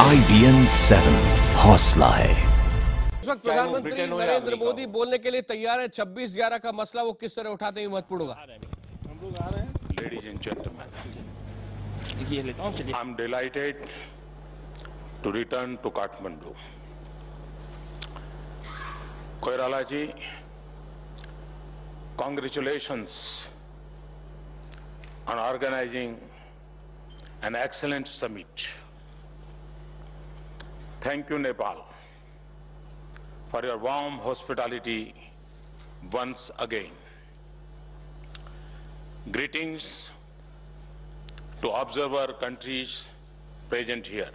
IBN7 हौसला है। इस वक्त प्रधानमंत्री नरेंद्र मोदी बोलने के लिए तैयार है। 26/11 का मसला वो किस तरह उठाते हैं महत्वपूर्ण होगा। हम लोग आ रहे हैं। Ladies and gentlemen, ये लेता हूँ। I'm delighted to return to Kathmandu. Koirala ji, congratulations on organizing an excellent summit. Thank you, Nepal, for your warm hospitality once again. Greetings to observer countries present here.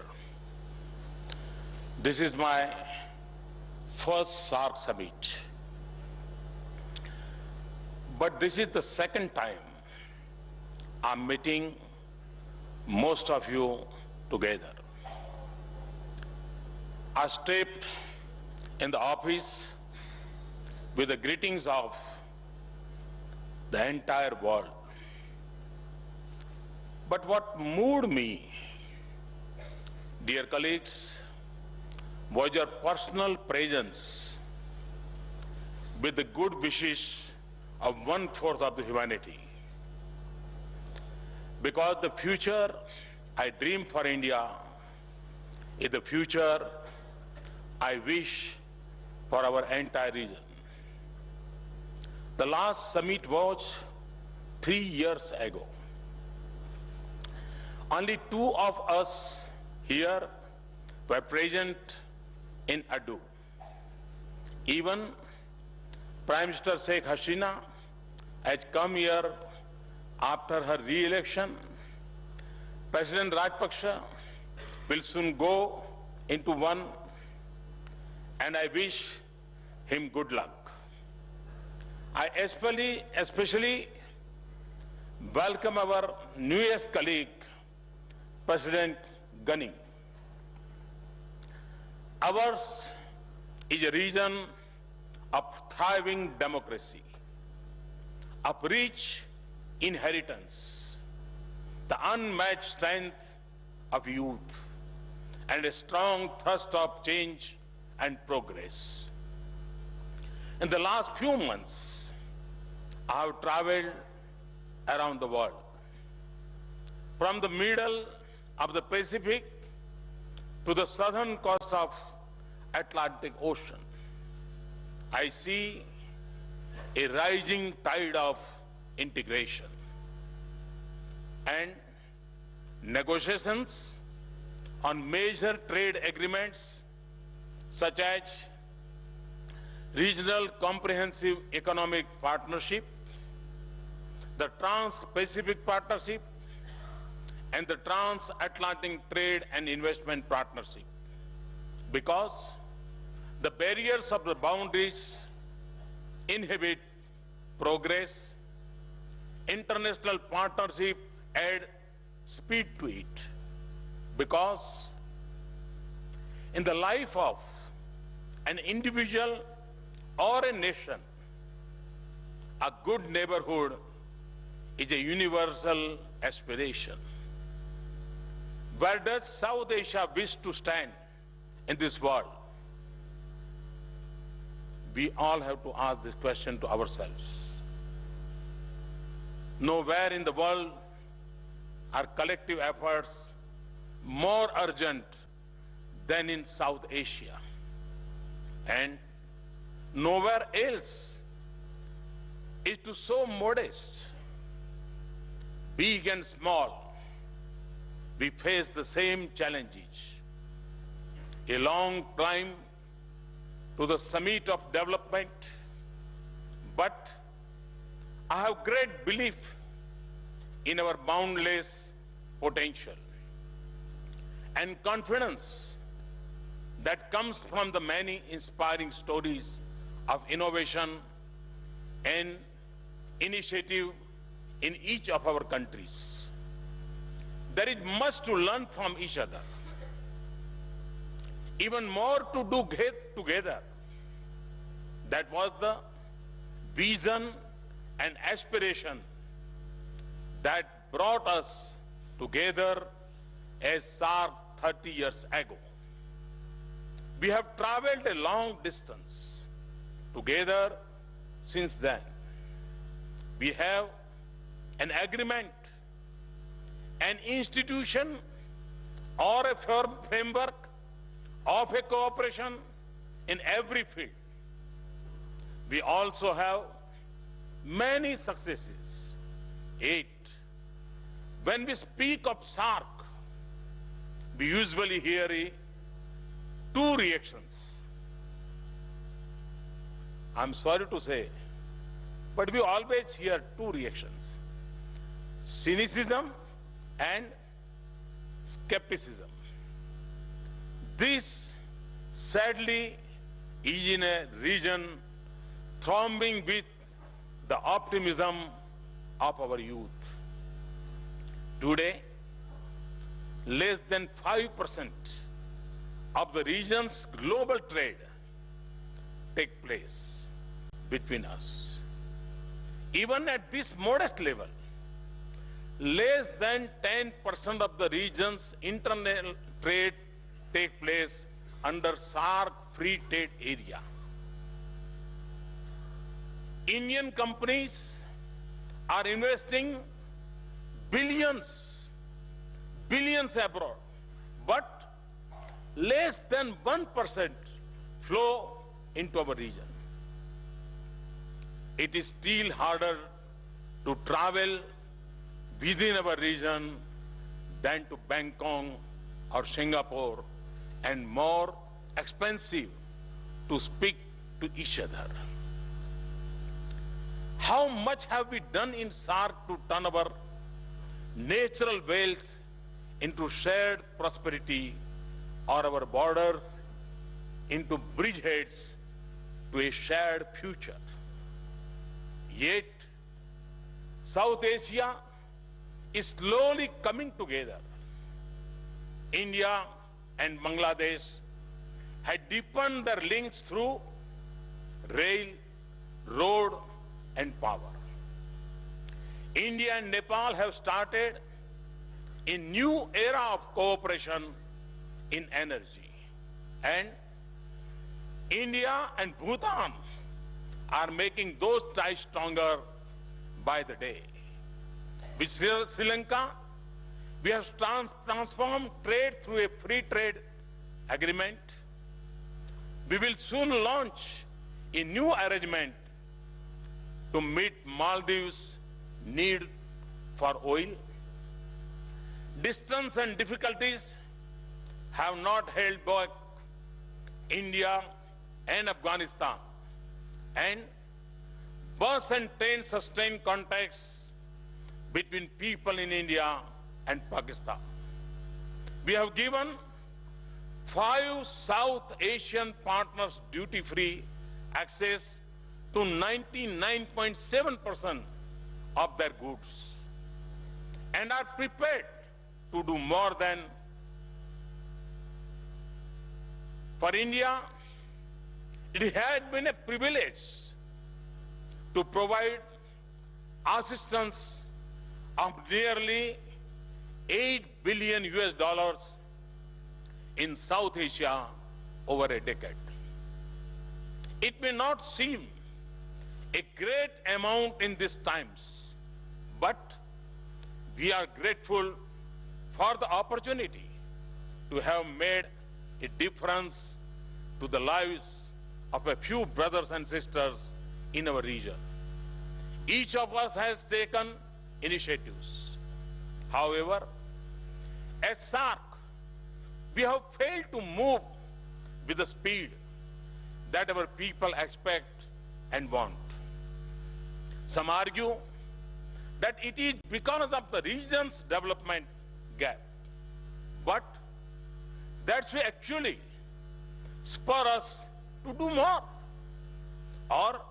This is my first SAARC summit, but this is the second time I'm meeting most of you together. I stepped in the office with the greetings of the entire world. But what moved me, dear colleagues, was your personal presence with the good wishes of 1/4 of the humanity. Because the future I dream for India is the future I wish for our entire region. The last summit was 3 years ago. Only 2 of us here were present in Adu. Even Prime Minister Sheikh Hasina has come here after her re-election. President Rajpaksha will soon go into one, and I wish him good luck. I especially welcome our newest colleague, President Ghani. Ours is a region of thriving democracy, of rich inheritance, the unmatched strength of youth, and a strong thrust of change and progress. In the last few months, I have traveled around the world, from the middle of the Pacific to the southern coast of Atlantic Ocean. I see a rising tide of integration, and negotiations on major trade agreements such as Regional Comprehensive Economic Partnership, the Trans-Pacific Partnership, and the Transatlantic Trade and Investment Partnership. Because the barriers of the boundaries inhibit progress, international partnership add speed to it. Because in the life of an individual or a nation, a good neighborhood is a universal aspiration. Where does South Asia wish to stand in this world? We all have to ask this question to ourselves. Nowhere in the world are collective efforts more urgent than in South Asia. And nowhere else is to so modest. Big and small, we face the same challenges. A long climb to the summit of development, but I have great belief in our boundless potential and confidence that comes from the many inspiring stories of innovation and initiative in each of our countries. There is much to learn from each other, even more to do together. That was the vision and aspiration that brought us together as SAARC 30 years ago. We have traveled a long distance together since then. We have an agreement, an institution, or a framework of a cooperation in every field. We also have many successes. 8. When we speak of SAARC, we usually hear two reactions. I'm sorry to say, but we always hear two reactions: cynicism and skepticism. This, sadly, is in a region throbbing with the optimism of our youth. Today, less than 5% of the region's global trade take place between us. Even at this modest level, less than 10% of the region's internal trade take place under SAARC free trade area. Indian companies are investing billions abroad, but less than 1% flow into our region. It is still harder to travel within our region than to Bangkok or Singapore, and more expensive to speak to each other. How much have we done in SAARC to turn our natural wealth into shared prosperity, or our borders into bridgeheads to a shared future? Yet, South Asia is slowly coming together. India and Bangladesh had deepened their links through rail, road, and power. India and Nepal have started a new era of cooperation in energy. And India and Bhutan are making those ties stronger by the day. With Sri Lanka, we have transformed trade through a free trade agreement. We will soon launch a new arrangement to meet Maldives' need for oil. Distance and difficulties have not held back India and Afghanistan, and bus and train sustained contacts between people in India and Pakistan. We have given 5 South Asian partners duty-free access to 99.7% of their goods, and are prepared to do more than. For India, it had been a privilege to provide assistance of nearly $8 billion in South Asia over a decade. It may not seem a great amount in these times, but we are grateful for the opportunity to have made a difference to the lives of a few brothers and sisters in our region. Each of us has taken initiatives. However, at SAARC, we have failed to move with the speed that our people expect and want. Some argue that it is because of the region's development gap, but that should actually spur us to do more. Or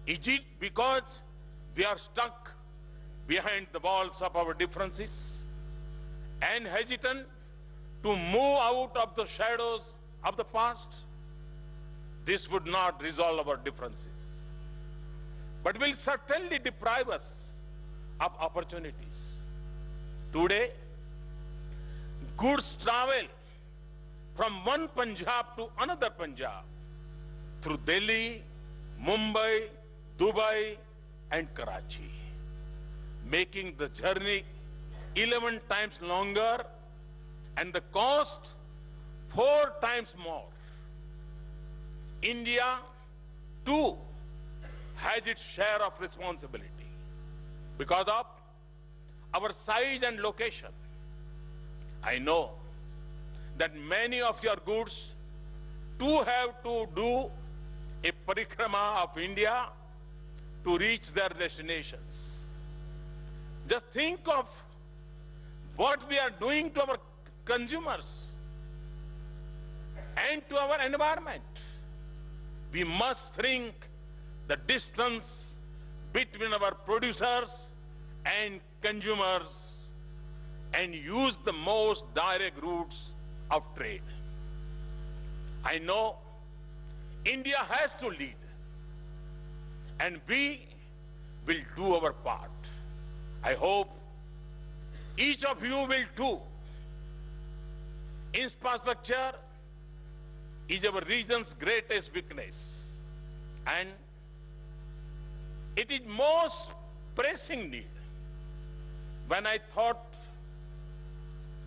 is it because we are stuck behind the walls of our differences and hesitant to move out of the shadows of the past? This would not resolve our differences, but will certainly deprive us of opportunities. Today, goods travel from one Punjab to another Punjab through Delhi, Mumbai, Dubai and Karachi, making the journey 11 times longer and the cost 4 times more. India, too, has its share of responsibility because of our size and location. I know that many of your goods too have to do a parikrama of India to reach their destinations. Just think of what we are doing to our consumers and to our environment. We must shrink the distance between our producers and consumers and use the most direct routes of trade. I know India has to lead, and we will do our part. I hope each of you will too. Infrastructure is our region's greatest weakness, and it is most pressing need. When I thought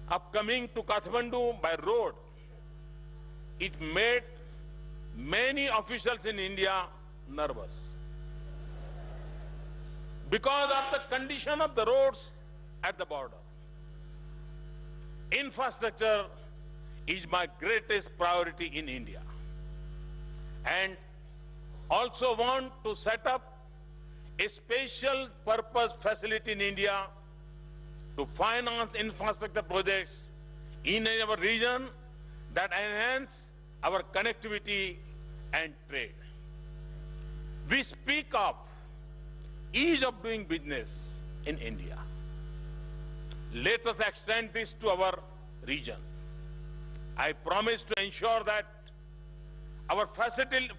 of coming to Kathmandu by road, it made many officials in India nervous because of the condition of the roads at the border. Infrastructure is my greatest priority in India, and also want to set up a special purpose facility in India to finance infrastructure projects in our region that enhance our connectivity and trade. We speak of ease of doing business in India. Let us extend this to our region. I promise to ensure that our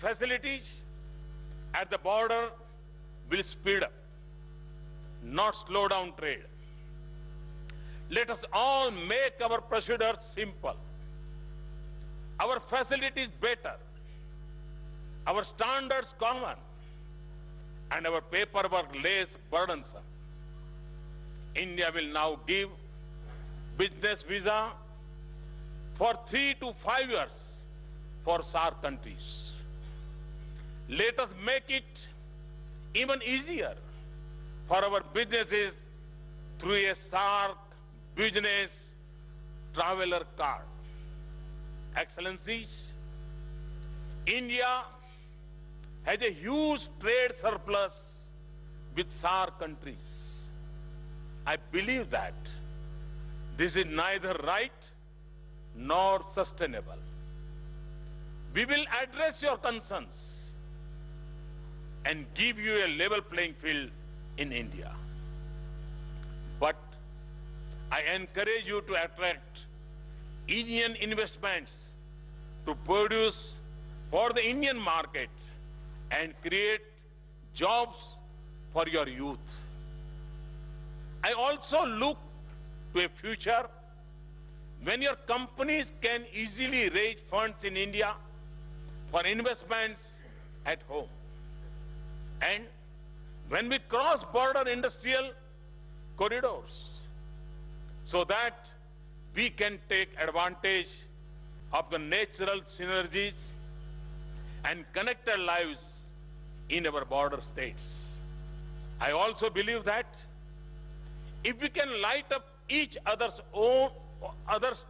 facilities at the border will speed up, not slow down trade. Let us all make our procedures simple, our facilities better, our standards common, and our paperwork less burdensome. India will now give business visa for 3 to 5 years for SAARC countries. Let us make it even easier for our businesses through a SAARC business traveler card. Excellencies, India has a huge trade surplus with SAARC countries. I believe that this is neither right nor sustainable. We will address your concerns and give you a level playing field in India. But I encourage you to attract Indian investments to produce for the Indian market and create jobs for your youth. I also look to a future when your companies can easily raise funds in India for investments at home. And when we cross border industrial corridors, so that we can take advantage of the natural synergies and connect our lives in our border states. I also believe that if we can light up each other's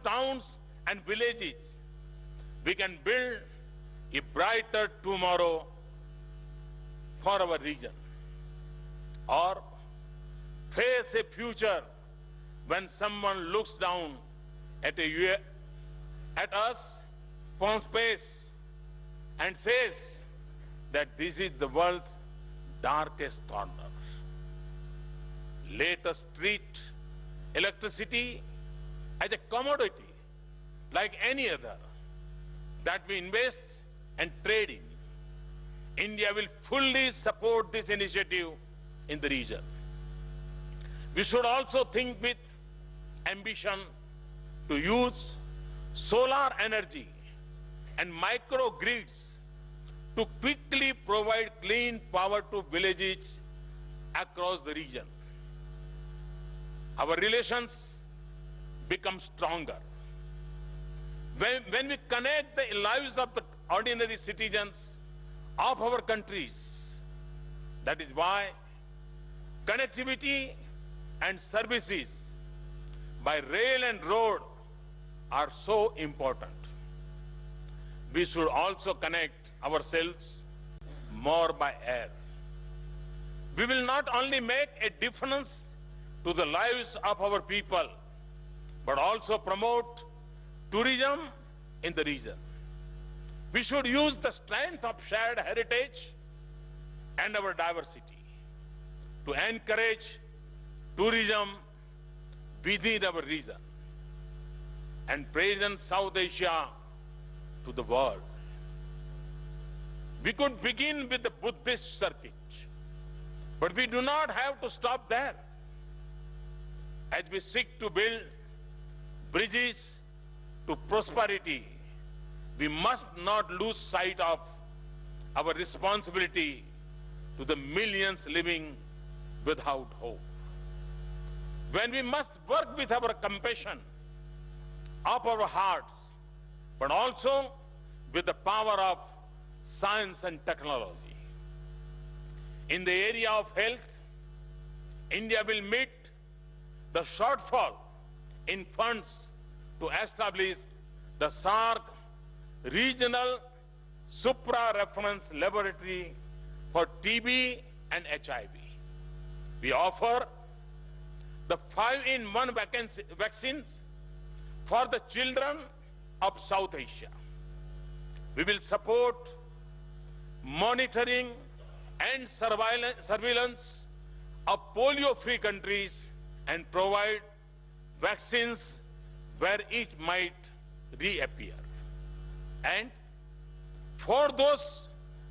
towns and villages, we can build a brighter tomorrow for our region, or face a future when someone looks down at us from space and says that this is the world's darkest corner. Let us treat electricity as a commodity like any other that we invest and trade in. India will fully support this initiative in the region. We should also think with ambition to use solar energy and microgrids to quickly provide clean power to villages across the region. Our relations become stronger. When we connect the lives of the ordinary citizens of our countries, that is why connectivity and services by rail and road are so important. We should also connect ourselves more by air. We will not only make a difference to the lives of our people, but also promote tourism in the region. We should use the strength of shared heritage and our diversity to encourage tourism within our region and present South Asia to the world. We could begin with the Buddhist circuit, but we do not have to stop there. As we seek to build bridges to prosperity, we must not lose sight of our responsibility to the millions living without hope. When we must work with our compassion of our hearts, but also with the power of science and technology. In the area of health, India will meet the shortfall in funds to establish the SAARC Regional Supra-Reference Laboratory for TB and HIV. We offer the 5-in-1 vaccines for the children of South Asia. We will support monitoring and surveillance of polio-free countries and provide vaccines where it might reappear. And for those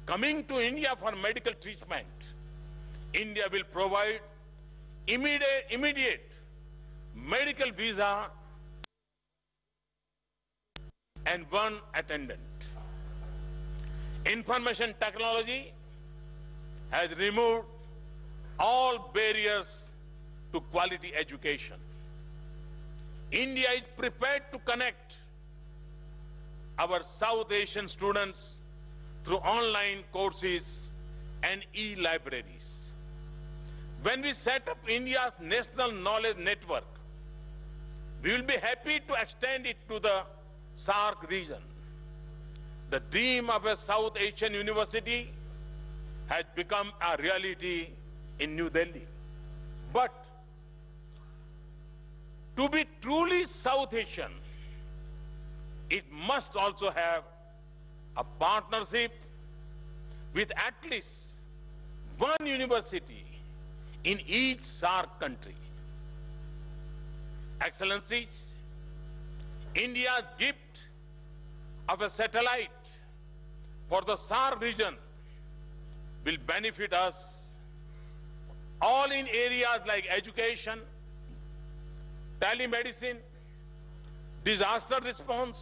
coming to India for medical treatment, India will provide immediate medical visa and one attendant. Information technology has removed all barriers to quality education. India is prepared to connect our South Asian students through online courses and e-libraries. When we set up India's National Knowledge Network, we will be happy to extend it to the SAARC region. The dream of a South Asian university has become a reality in New Delhi. But to be truly South Asian, it must also have a partnership with at least one university in each SAARC country. Excellencies, India's gift of a satellite for the SAARC region will benefit us all in areas like education, telemedicine, disaster response,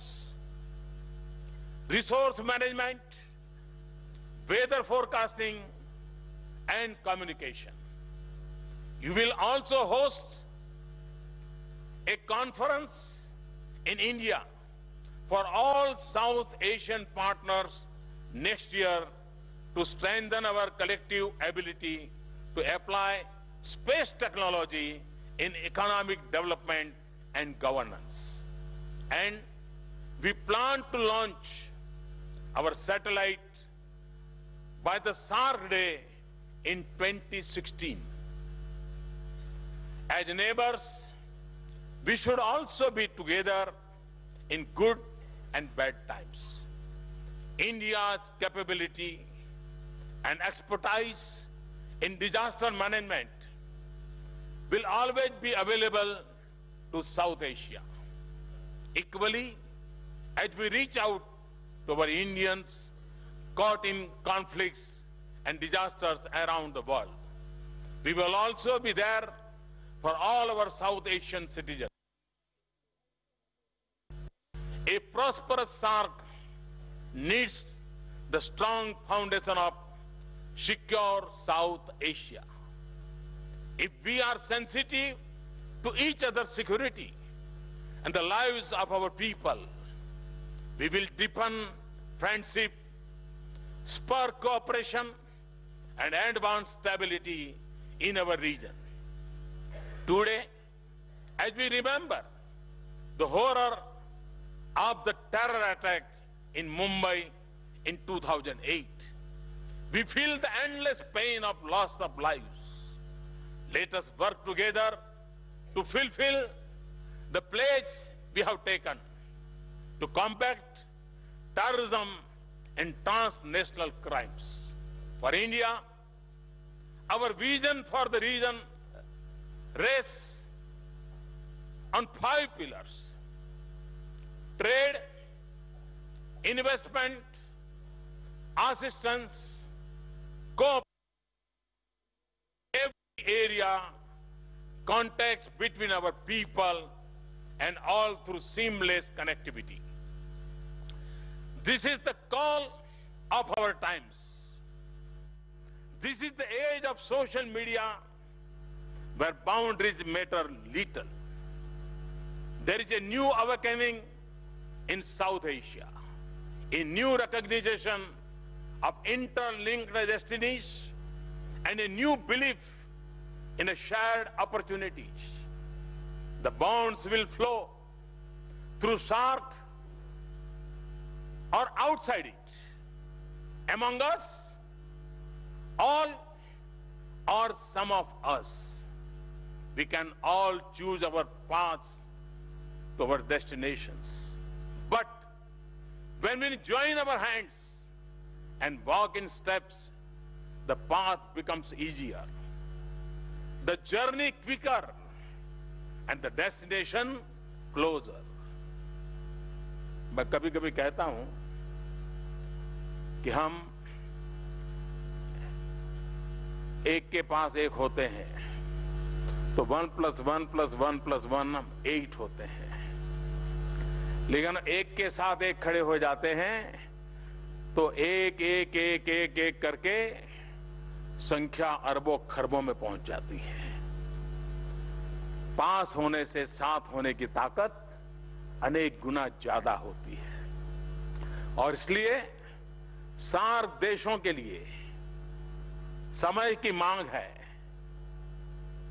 resource management, weather forecasting, and communication. You will also host a conference in India for all South Asian partners next year to strengthen our collective ability to apply space technology in economic development and governance. And we plan to launch our satellite by the SAARC Day in 2016. As neighbors, we should also be together in good and bad times. India's capability and expertise in disaster management will always be available to South Asia. Equally, as we reach out to our Indians caught in conflicts and disasters around the world, we will also be there for all our South Asian citizens. A prosperous SAARC needs the strong foundation of secure South Asia. If we are sensitive to each other's security and the lives of our people, we will deepen friendship, spur cooperation, and advance stability in our region. Today, as we remember the horror of the terror attack in Mumbai in 2008, we feel the endless pain of loss of lives. Let us work together to fulfill the pledge we have taken to combat terrorism and transnational crimes. For India, our vision for the region rests on 5 pillars: trade, investment, assistance, cooperation, every area, contacts between our people, and all through seamless connectivity. This is the call of our times. This is the age of social media where boundaries matter little. There is a new awakening in South Asia, a new recognition of interlinked destinies, and a new belief in a shared opportunities. The bonds will flow through SAARC or outside it, among us, all or some of us. We can all choose our paths to our destinations. But when we join our hands and walk in steps, the path becomes easier, the journey quicker, and the destination closer. मैं कभी कभी कहता हूं कि हम एक के पास एक होते हैं तो 1 + 1 + 1 + 1 8 होते हैं, लेकिन एक के साथ एक खड़े हो जाते हैं तो एक एक एक एक एक करके संख्या अरबों खरबों में पहुंच जाती है। पास होने से साथ होने की ताकत अनेक गुना ज्यादा होती है। और इसलिए सार्क देशों के लिए समय की मांग है।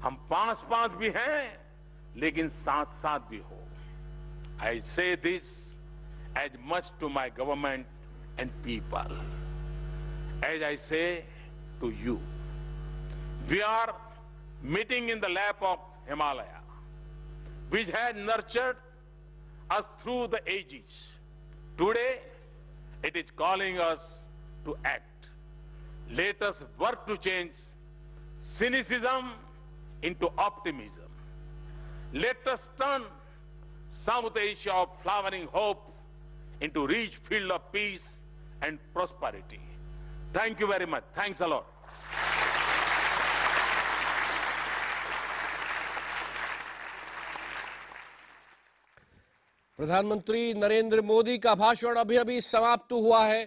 हम पास भी हैं लेकिन साथ भी हो। I say this as much to my government and people as I say to you. We are meeting in the lap of Himalaya, which has nurtured us through the ages. Today, it is calling us to act. Let us work to change cynicism into optimism. Let us turn South Asia of flowering hope into rich field of peace and prosperity. Thank you very much. Thanks a lot. प्रधानमंत्री नरेंद्र मोदी का भाषण अभी अभी समाप्त हुआ है।